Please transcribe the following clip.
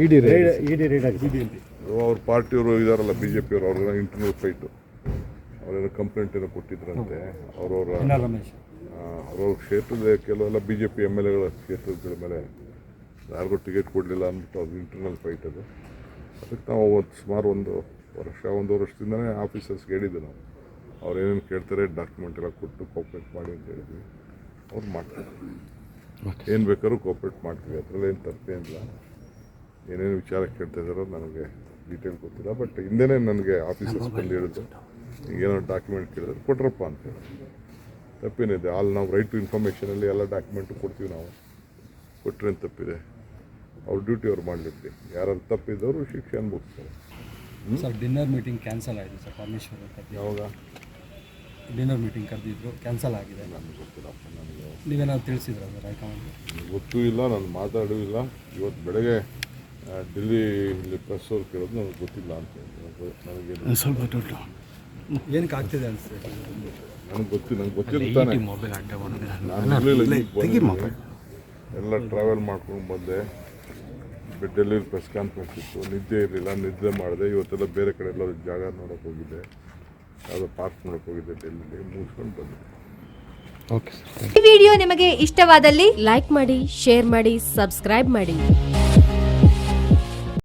ಇಡಿ ride ಆಗಿದೆ. ಅವ್ರ ಪಾರ್ಟಿಯವರು ಇದಾರಲ್ಲ BJP ಅವರು, ಅವ್ರಿಗೆಲ್ಲ ಇಂಟರ್ನಲ್ ಫೈಟು. ಅವರೇನೋ ಕಂಪ್ಲೇಂಟ್ ಏನೋ ಕೊಟ್ಟಿದ್ರಂತೆ. ಅವ್ರವ್ರ ಕ್ಷೇತ್ರದ ಕೆಲವೆಲ್ಲ BJP MLAಗಳ ಕ್ಷೇತ್ರಗಳ ಮೇಲೆ ಯಾರಿಗೂ ಟಿಕೆಟ್ ಕೊಡಲಿಲ್ಲ ಅಂದ್ಬಿಟ್ಟು ಅವ್ರ ಇಂಟರ್ನಲ್ ಫೈಟ್ ಅದು. ಅದಕ್ಕೆ ನಾವು ಸುಮಾರು ಒಂದೂವರೆ ವರ್ಷದಿಂದನೇ ಆಫೀಸರ್ಸ್ಗೆ ಹೇಳಿದ್ದೆ ನಾವು, ಅವ್ರು ಏನೇನು ಕೇಳ್ತಾರೆ ಡಾಕ್ಯುಮೆಂಟ್ ಎಲ್ಲ ಕೊಟ್ಟು ಕೋಪ್ರೇಟ್ ಮಾಡಿ ಅಂತ ಹೇಳಿದ್ವಿ. ಅವ್ರು ಮಾಡ್ತಾರೆ, ಏನು ಬೇಕಾದ್ರೂ ಕೋಪ್ರೇಟ್ ಮಾಡ್ತೀವಿ, ಅದರಲ್ಲಿ ಏನು ತಪ್ಪೇನಿಲ್ಲ. ಏನೇನು ವಿಚಾರ ಕೇಳ್ತಾ ಇದ್ದಾರೋ ನನಗೆ ಡೀಟೇಲ್ ಗೊತ್ತಿಲ್ಲ, ಬಟ್ ಹಿಂದೆನೇ ನನಗೆ ಆಫೀಸರ್ಸ್ ಬಂದು ಹೇಳಿದ್ರು ಏನೋ ಡಾಕ್ಯುಮೆಂಟ್ ಕೇಳಿದ್ರೆ ಕೊಟ್ರಪ್ಪ ಅಂತೇಳಿ. ತಪ್ಪೇನಿದೆ, ಅಲ್ಲಿ ನಾವು ರೈಟ್ ಟು ಇನ್ಫಾರ್ಮೇಷನಲ್ಲಿ ಎಲ್ಲ ಡಾಕ್ಯುಮೆಂಟು ಕೊಡ್ತೀವಿ. ನಾವು ಕೊಟ್ಟರೆ ತಪ್ಪಿದೆ, ಅವ್ರ ಡ್ಯೂಟಿ ಅವ್ರು ಮಾಡಲಿಕ್ಕೆ. ಯಾರು ತಪ್ಪಿದ್ದವರು ಶಿಕ್ಷೆ ಅನ್ಭವಿಸ್ತಾರೆ. ಸರ್ ಡಿನ್ನರ್ ಮೀಟಿಂಗ್ ಕ್ಯಾನ್ಸಲ್ ಆಗಿದೆ ಸರ್ ಪರಮೇಶ್ವರ್. ಯಾವಾಗ ಡಿನ್ನರ್ ಮೀಟಿಂಗ್ ಕರೆದಿದ್ರು, ಕ್ಯಾನ್ಸಲ್ ಆಗಿದೆ. ನನಗೆ ಗೊತ್ತಿಲ್ಲಪ್ಪ, ನನಗೆ ನೀವೇನಾದ್ರು ತಿಳಿಸಿದ್ರ ಸರ್ ಹೈಕಮಾಂಡ್? ಗೊತ್ತೂ ಇಲ್ಲ, ನಾನು ಮಾತಾಡೂ ಇಲ್ಲ. ಇವತ್ತು ಬೆಳಗ್ಗೆ ಡೆಲ್ಲಿಲಿ ಪ್ರೆಸ್ ಅವ್ರು ಕೇಳೋದು ನನಗೆ ಗೊತ್ತಿಲ್ಲ ಅಂತ ನನಗೆ ಸ್ವಲ್ಪ ದುಡ್ಡು ಏನಕ್ಕೆ ಆಗ್ತಿದೆ ಅನಿಸ್ತದೆ? ನನಗೆ ಗೊತ್ತಿರ್ತಾನೆ. ನಾನು ಎಲ್ಲ ಟ್ರಾವೆಲ್ ಮಾಡ್ಕೊಂಡು ಬಂದೆ. ಡೆಲ್ಲಿ ಪ್ರೆಸ್ ಕಾನ್ಫರೆನ್ಸ್ ಇತ್ತು, ನಿದ್ದೆ ಇರಲಿಲ್ಲ, ನಿದ್ದೆ ಮಾಡಿದೆ. ಇವತ್ತೆಲ್ಲ ಬೇರೆ ಕಡೆ ಎಲ್ಲ ಜಾಗ ನೋಡೋಕೆ ಹೋಗಿದ್ದೆ, ಯಾವುದೋ ಪಾರ್ಕ್ ನೋಡೋಕೆ ಹೋಗಿದ್ದೆ, ಡೆಲ್ಲಿಲಿ ಮುಗಿಸ್ಕೊಂಡು ಬಂದೆ. ಈ ವಿಡಿಯೋ ನಿಮಗೆ ಇಷ್ಟವಾದಲ್ಲಿ ಲೈಕ್ ಮಾಡಿ, ಶೇರ್ ಮಾಡಿ, ಸಬ್ಸ್ಕ್ರೈಬ್ ಮಾಡಿ.